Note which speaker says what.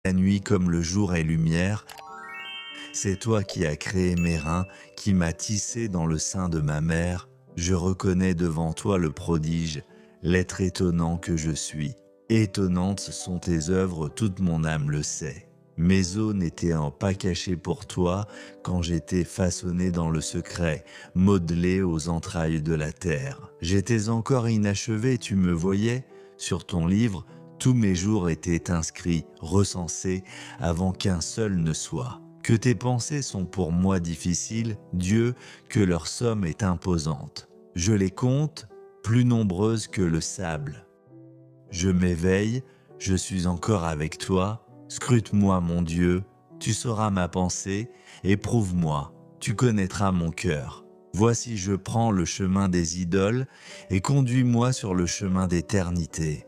Speaker 1: La nuit comme le jour est lumière, c'est toi qui as créé mes reins, qui m'as tissé dans le sein de ma mère. Je reconnais devant toi le prodige, l'être étonnant que je suis. Étonnantes sont tes œuvres, toute mon âme le sait. Mes os n'étaient pas cachés pour toi quand j'étais façonné dans le secret, modelé aux entrailles de la terre. J'étais encore inachevé, tu me voyais? Sur ton livre, tous mes jours étaient inscrits, recensés, avant qu'un seul ne soit. Que tes pensées sont pour moi difficiles, Dieu, que leur somme est imposante. Je les compte, plus nombreuses que le sable. Je m'éveille, je suis encore avec toi, scrute-moi mon Dieu, tu sauras ma pensée, éprouve-moi, tu connaîtras mon cœur. Voici je prends le chemin des idoles et conduis-moi sur le chemin d'éternité.